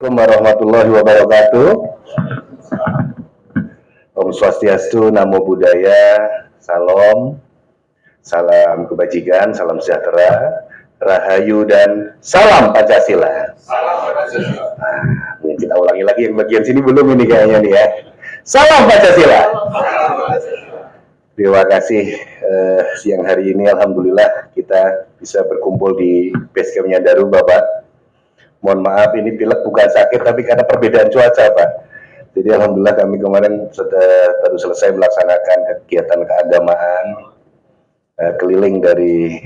Assalamualaikum warahmatullahi wabarakatuh. Om Swastiastu, Namo Buddhaya, Salam, salam kebajikan, salam sejahtera, Rahayu dan salam Pancasila. Ini kita ulangi lagi yang bagian sini belum ini kayaknya nih ya. Salam Pancasila. Terima kasih siang hari ini alhamdulillah kita bisa berkumpul di basecampnya Daru Bapak. Mohon maaf ini pilek bukan sakit tapi karena perbedaan cuaca Pak. Jadi alhamdulillah kami kemarin baru selesai melaksanakan kegiatan keagamaan keliling dari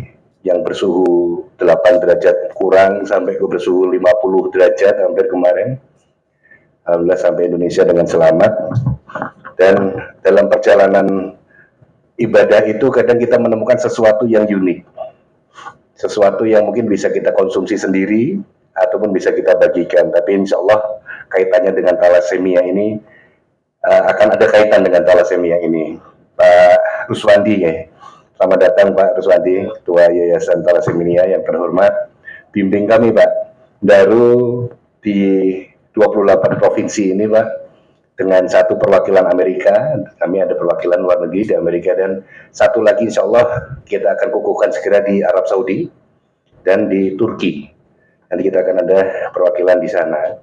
yang bersuhu 8 derajat kurang sampai ke bersuhu 50 derajat hampir kemarin. Alhamdulillah sampai Indonesia dengan selamat. Dan dalam perjalanan ibadah itu kadang kita menemukan sesuatu yang unik. Sesuatu yang mungkin bisa kita konsumsi sendiri ataupun bisa kita bagikan, tapi insya Allah kaitannya dengan thalassemia ini akan ada kaitan dengan thalassemia ini. Pak Ruswandi ya, selamat datang Pak Ruswandi, Ketua Yayasan Thalassemia yang terhormat, bimbing kami Pak, Daru di 28 provinsi ini Pak, dengan satu perwakilan Amerika, kami ada perwakilan luar negeri di Amerika, dan satu lagi insya Allah kita akan kukuhkan segera di Arab Saudi dan di Turki. Nanti kita akan ada perwakilan di sana.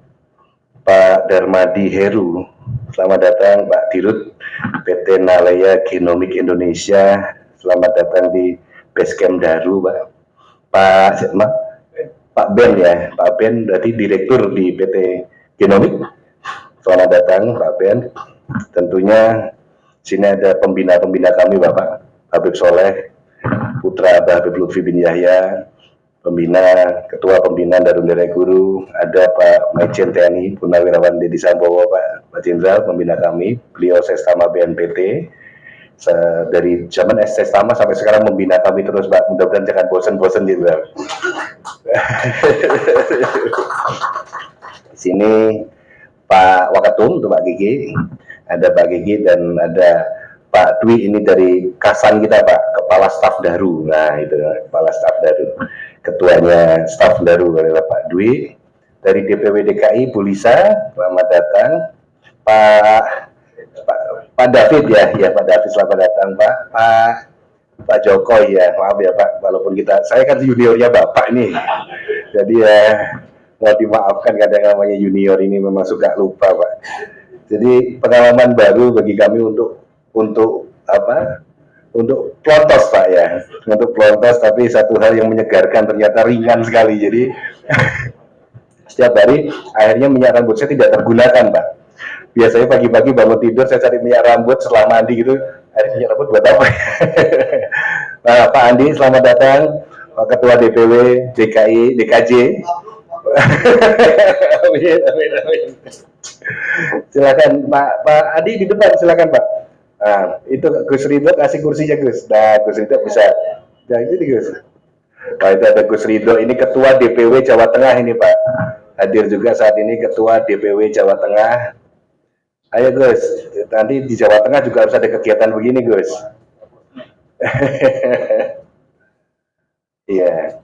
Pak Darmadi Heru, selamat datang Pak Dirut PT Nalaya Genomik Indonesia, selamat datang di Basecamp Daru Pak. Pak Ben ya, Pak Ben berarti Direktur di PT Genomik. Selamat datang Pak Ben. Tentunya sini ada pembina-pembina kami Bapak Habib Soleh, putra Habib Lutfi bin Yahya, Ketua Pembina Darun Derek Guru, ada Pak Maijen TNI Purnawirawan Dedi Sambowo, Pak Jenderal Pembina kami, beliau Sestama BNPT, dari zaman Sestama sampai sekarang membina kami terus Pak, mudah-mudahan jangan bosan-bosan gitu Pak. Di sini Pak Wakatum, untuk Pak Gigi, ada Pak Gigi dan ada Pak Dwi ini dari Kasan kita Pak, Kepala Staf Daru. Nah itu Kepala Staf Daru, Ketuanya Staf Daru adalah Pak Dwi. Dari DPW DKI Bu Lisa, selamat datang. Pak David ya Pak David, selamat datang Pak Joko ya, maaf ya Pak, walaupun saya kan juniornya Bapak nih, jadi ya mau dimaafkan kadang namanya junior ini memang suka lupa Pak. Jadi pengalaman baru bagi kami untuk pelontos Pak ya, untuk pelontos, tapi satu hal yang menyegarkan ternyata ringan sekali. Jadi setiap hari akhirnya minyak rambut saya tidak tergunakan Pak. Biasanya pagi-pagi bangun tidur saya cari minyak rambut setelah mandi gitu, akhirnya minyak rambut buat apa? Nah, Pak Andi selamat datang, Pak Ketua DPW DKJ. Silakan Pak Adi di depan, silakan Pak. Nah, itu Gus Ridho kasih kursinya Gus. Nah, Gus Ridho bisa. Nah, ini Gus. Nah, itu ada Gus Ridho, ini Ketua DPW Jawa Tengah ini Pak. Hadir juga saat ini Ketua DPW Jawa Tengah. Ayo Gus, nanti di Jawa Tengah juga harus ada kegiatan begini Gus. Iya.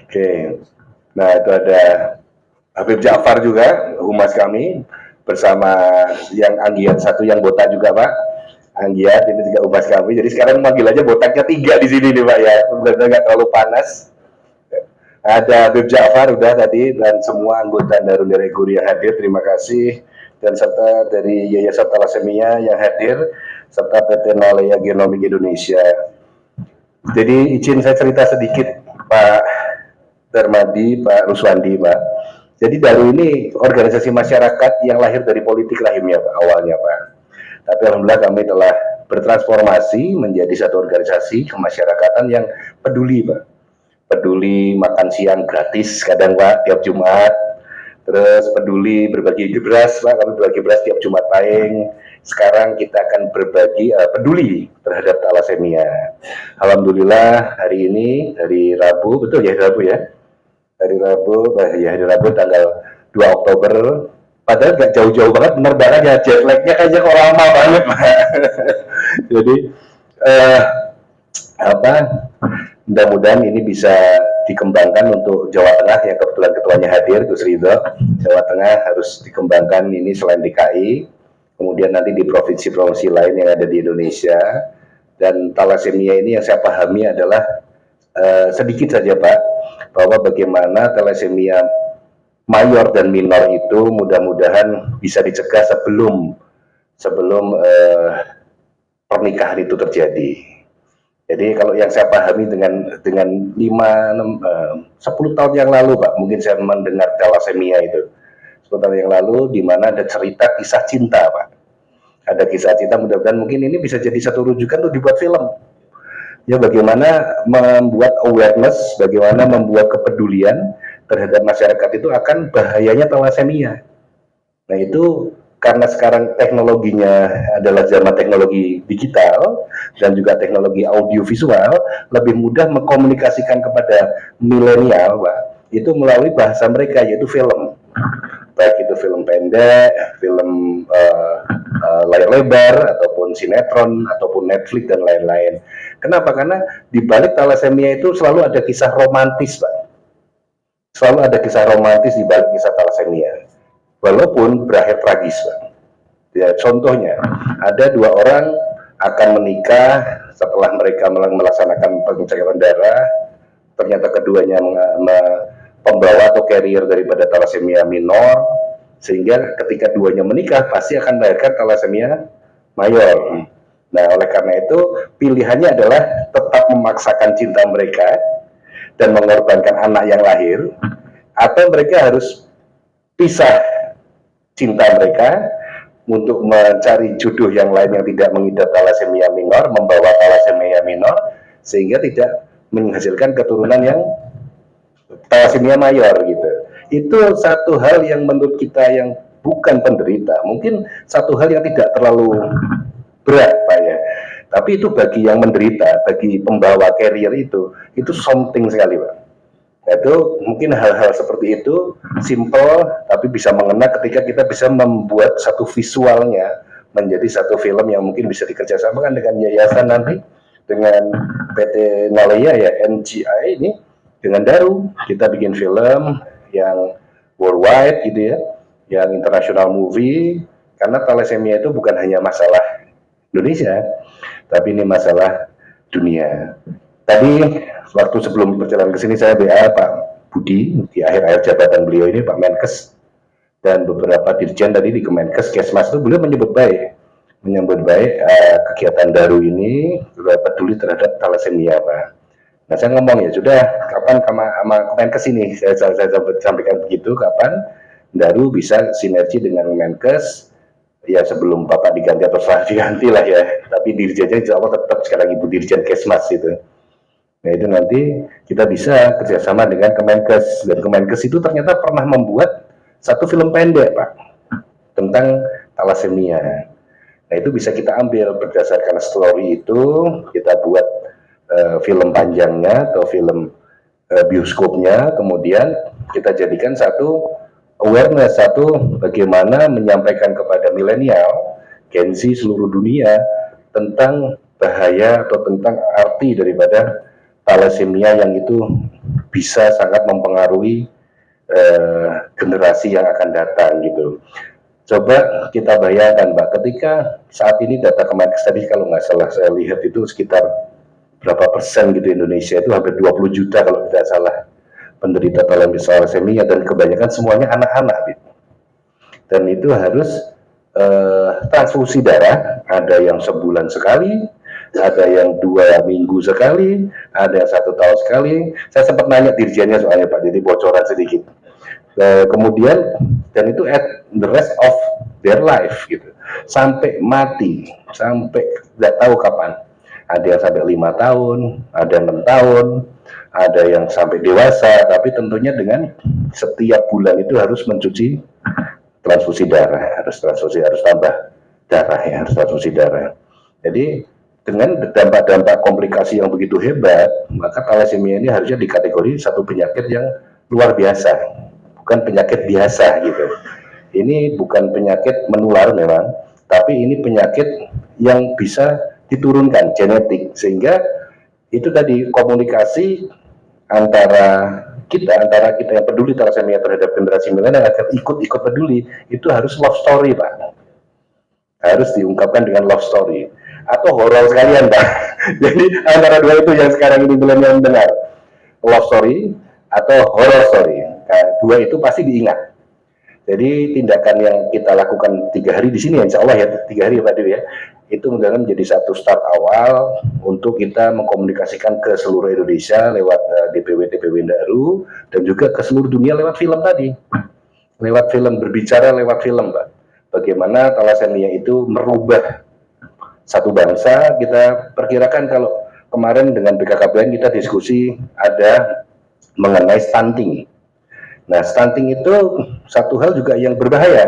Oke. Nah, itu ada Habib Ja'far juga, humas kami, bersama yang Anggiat satu yang botak juga Pak. Anggiat ini juga humas kami. Jadi sekarang manggil aja botaknya 3 di sini nih Pak ya, benar-benar nggak terlalu panas. Ada Habib Ja'far udah tadi, dan semua anggota Darun Derek Guru yang hadir, terima kasih. Dan serta dari Yayasan Thalassemia yang hadir, serta PT Nalaya Genomik Indonesia. Jadi izin saya cerita sedikit Pak Darmadi, Pak Ruswandi Pak. Jadi Daru ini organisasi masyarakat yang lahir dari politik rahimnya Pak, awalnya Pak. Tapi alhamdulillah kami telah bertransformasi menjadi satu organisasi kemasyarakatan yang peduli Pak. Peduli makan siang gratis kadang Pak tiap Jumat. Terus peduli berbagi beras Pak, kami berbagi beras tiap Jumat Pahing. Sekarang kita akan berbagi peduli terhadap thalassemia. Alhamdulillah hari ini hari Rabu, betul ya Rabu ya? Hari Rabu tanggal 2 Oktober, padahal gak jauh-jauh banget penerbangannya, jet lag-nya kayaknya kok lama banget Pak. Jadi Mudah-mudahan ini bisa dikembangkan untuk Jawa Tengah yang kebetulan ketuanya hadir, Gus Ridho. Jawa Tengah harus dikembangkan ini selain DKI, kemudian nanti di provinsi-provinsi lain yang ada di Indonesia. Dan talasemia ini yang saya pahami adalah sedikit saja Pak, bahwa bagaimana talasemia mayor dan minor itu mudah-mudahan bisa dicegah sebelum pernikahan itu terjadi. Jadi kalau yang saya pahami dengan 10 tahun yang lalu Pak, mungkin saya mendengar talasemia itu 10 tahun yang lalu, di mana ada cerita kisah cinta Pak. Ada kisah cinta, mudah-mudahan mungkin ini bisa jadi satu rujukan untuk dibuat film. Ya, bagaimana membuat awareness, bagaimana membuat kepedulian terhadap masyarakat itu akan bahayanya talasemia. Nah itu karena sekarang teknologinya adalah zaman teknologi digital dan juga teknologi audiovisual, lebih mudah mengkomunikasikan kepada milenial, Pak, itu melalui bahasa mereka, yaitu film. Baik itu film pendek, film layar lebar, ataupun sinetron, ataupun Netflix, dan lain-lain. Kenapa? Karena di balik talasemia itu selalu ada kisah romantis, Pak. Selalu ada kisah romantis di balik kisah talasemia. Walaupun berakhir tragis, Pak. Ya, contohnya, ada dua orang akan menikah setelah mereka melaksanakan pengecekan darah, ternyata keduanya pembawa atau carrier daripada talasemia minor, sehingga ketika duanya menikah pasti akan melahirkan talasemia mayor. Nah, oleh karena itu pilihannya adalah tetap memaksakan cinta mereka dan mengorbankan anak yang lahir, atau mereka harus pisah cinta mereka untuk mencari jodoh yang lain yang tidak mengidap talasemia minor, membawa talasemia minor, sehingga tidak menghasilkan keturunan yang talasemia mayor gitu. Itu satu hal yang menurut kita yang bukan penderita, mungkin satu hal yang tidak terlalu berat Pak ya. Tapi itu bagi yang menderita, bagi pembawa carrier itu something sekali Pak. Itu mungkin hal-hal seperti itu simple tapi bisa mengena ketika kita bisa membuat satu visualnya menjadi satu film yang mungkin bisa dikerjasamakan dengan yayasan nanti, dengan PT Nalaya ya, NGI ini, dengan Daru kita bikin film yang worldwide gitu ya, yang international movie, karena talasemia itu bukan hanya masalah Indonesia tapi ini masalah dunia. Tadi waktu sebelum perjalanan ke sini saya BA Pak Budi di akhir-akhir jabatan beliau ini, Pak Menkes dan beberapa dirjen tadi di Kemenkes, Kesmas itu beliau menyebut baik kegiatan Daru ini peduli terhadap talasemia Pak. Nah saya ngomong ya sudah, kapan sama Kemenkes ini saya sampaikan begitu, kapan Daru bisa sinergi dengan Kemenkes ya sebelum Bapak diganti atau setelah diganti lah ya, tapi dirjennya insya Allah tetap sekarang Ibu Dirjen Kesmas itu. Nah itu nanti kita bisa kerjasama dengan Kemenkes, dan Kemenkes itu ternyata pernah membuat satu film pendek Pak tentang talasemia. Nah itu bisa kita ambil berdasarkan story itu, kita buat film panjangnya atau film bioskopnya, kemudian kita jadikan satu awareness, satu bagaimana menyampaikan kepada milenial, Gen Z seluruh dunia tentang bahaya atau tentang arti daripada talasemia yang itu bisa sangat mempengaruhi generasi yang akan datang gitu. Coba kita bayangkan Mbak, ketika saat ini data Kemenkes tadi kalau nggak salah saya lihat itu sekitar berapa persen gitu, Indonesia itu hampir 20 juta kalau tidak salah penderita talasemia, dan kebanyakan semuanya anak-anak gitu. Dan itu harus transfusi darah, ada yang sebulan sekali, ada yang 2 minggu sekali, ada yang 1 tahun sekali. Saya sempat nanya dirjennya soalnya Pak, jadi bocoran sedikit. Kemudian dan itu at the rest of their life gitu, sampai mati, sampai tidak tahu kapan. Ada yang sampai 5 tahun, ada 6 tahun, ada yang sampai dewasa, tapi tentunya dengan setiap bulan itu harus mencuci transfusi darah, harus tambah darah ya, harus transfusi darah. Jadi dengan dampak-dampak komplikasi yang begitu hebat, maka talasemia ini harusnya dikategori satu penyakit yang luar biasa, bukan penyakit biasa gitu. Ini bukan penyakit menular memang, tapi ini penyakit yang bisa diturunkan genetik, sehingga itu tadi komunikasi antara kita yang peduli thalassemia terhadap generasi milenial agar ikut peduli, itu harus love story Pak, harus diungkapkan dengan love story atau horor sekalian Pak. Jadi antara dua itu yang sekarang ini milenial mendengar, love story atau horror story. Nah, dua itu pasti diingat. Jadi tindakan yang kita lakukan 3 hari di sini, insya Allah ya 3 hari ya Pak Dewi ya, itu mudah-mudahan menjadi satu start awal untuk kita mengkomunikasikan ke seluruh Indonesia lewat DPW Daru dan juga ke seluruh dunia lewat film tadi, lewat film, berbicara lewat film Pak. Bagaimana thalassemia itu merubah satu bangsa. Kita perkirakan kalau kemarin dengan BKKBN kita diskusi ada mengenai stunting. Nah, stunting itu satu hal juga yang berbahaya.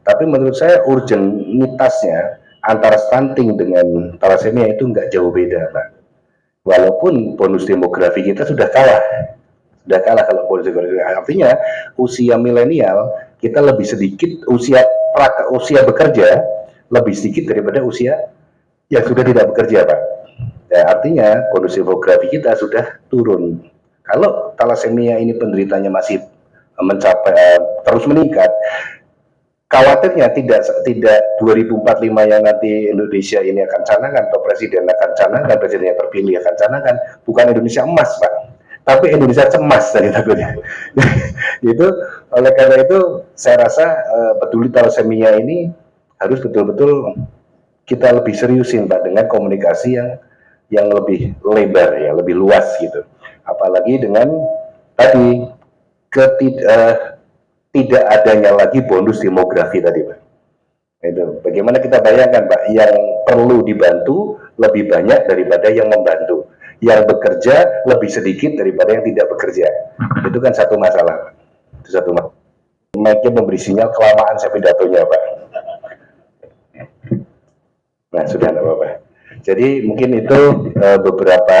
Tapi menurut saya urgenitasnya antara stunting dengan thalassemia itu nggak jauh beda, Pak. Walaupun bonus demografi kita sudah kalah kalau bonus demografi. Artinya usia milenial kita lebih sedikit, usia bekerja lebih sedikit daripada usia yang sudah tidak bekerja, Pak. Ya, artinya bonus demografi kita sudah turun. Kalau thalassemia ini penderitanya masih mencapai terus meningkat, khawatirnya tidak 2045 yang nanti Indonesia ini akan canangkan atau presiden akan canangkan, presiden yang terpilih akan canangkan, bukan Indonesia emas Pak, tapi Indonesia cemas tadi takutnya. Itu oleh karena itu saya rasa peduli thalassemia ini harus betul-betul kita lebih seriusin Pak dengan komunikasi yang lebih lebar ya, lebih luas gitu. Apalagi dengan tadi tidak adanya lagi bonus demografi tadi Pak. Itu bagaimana kita bayangkan Pak, yang perlu dibantu lebih banyak daripada yang membantu, yang bekerja lebih sedikit daripada yang tidak bekerja. Itu kan satu masalah Pak. Itu satu masalah. Mungkin memberi sinyal kelamaan saya pidatonya Pak. Nah sudah enggak apa-apa. Jadi mungkin itu beberapa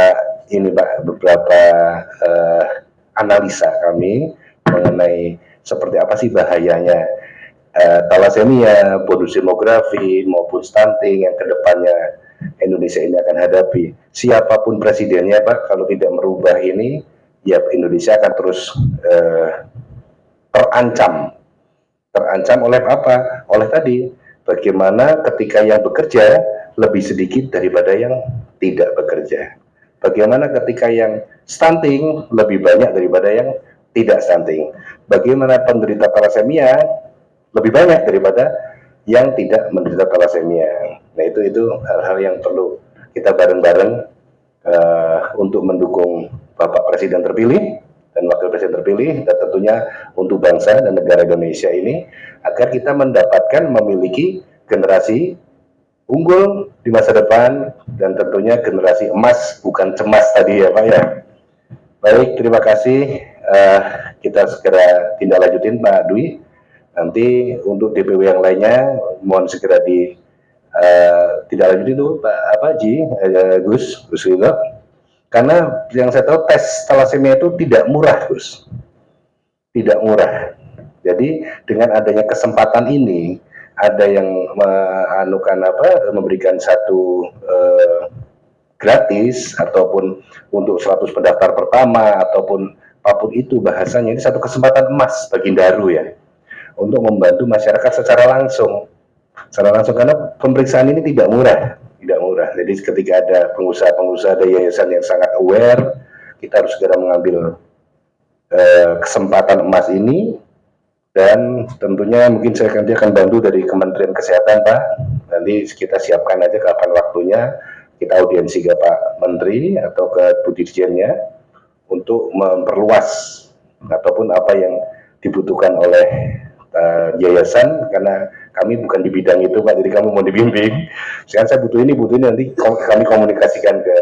analisa kami mengenai seperti apa sih bahayanya thalassemia, bonus demografi maupun stunting yang kedepannya Indonesia ini akan hadapi. Siapapun presidennya Pak, kalau tidak merubah ini, ya Indonesia akan terus terancam oleh apa? Oleh tadi, bagaimana ketika yang bekerja lebih sedikit daripada yang tidak bekerja. Bagaimana ketika yang stunting lebih banyak daripada yang tidak stunting. Bagaimana penderita thalassemia lebih banyak daripada yang tidak menderita thalassemia. Nah itu hal-hal yang perlu kita bareng-bareng untuk mendukung Bapak Presiden terpilih dan Wakil Presiden terpilih, dan tentunya untuk bangsa dan negara Indonesia ini, agar kita mendapatkan memiliki generasi unggul di masa depan, dan tentunya generasi emas, bukan cemas tadi ya Pak ya. Baik, terima kasih. Kita segera tindak lanjutin Pak Dwi. Nanti untuk DPW yang lainnya mohon segera tidak lanjutin itu Pak Gus Ridho. Karena yang saya tahu tes thalassemia itu tidak murah Gus. Tidak murah. Jadi dengan adanya kesempatan ini, ada yang memberikan satu gratis ataupun untuk 100 pendaftar pertama ataupun apapun itu bahasanya, ini satu kesempatan emas bagi Daru ya untuk membantu masyarakat secara langsung karena pemeriksaan ini tidak murah. Jadi ketika ada pengusaha ada yayasan yang sangat aware, kita harus segera mengambil kesempatan emas ini. Dan tentunya mungkin saya akan bantu dari Kementerian Kesehatan Pak, nanti kita siapkan aja kapan waktunya, kita audiensi ke Pak Menteri atau ke Bu Dirjennya untuk memperluas ataupun apa yang dibutuhkan oleh yayasan, karena kami bukan di bidang itu Pak, jadi kami mau dibimbing. Sekarang saya butuh ini nanti kami komunikasikan ke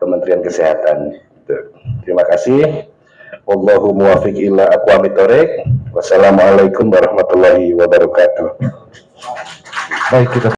Kementerian Kesehatan. Terima kasih. Wallahu muwaffiq ila aqwamit thoriq. Wassalamualaikum warahmatullahi wabarakatuh. Baik, kita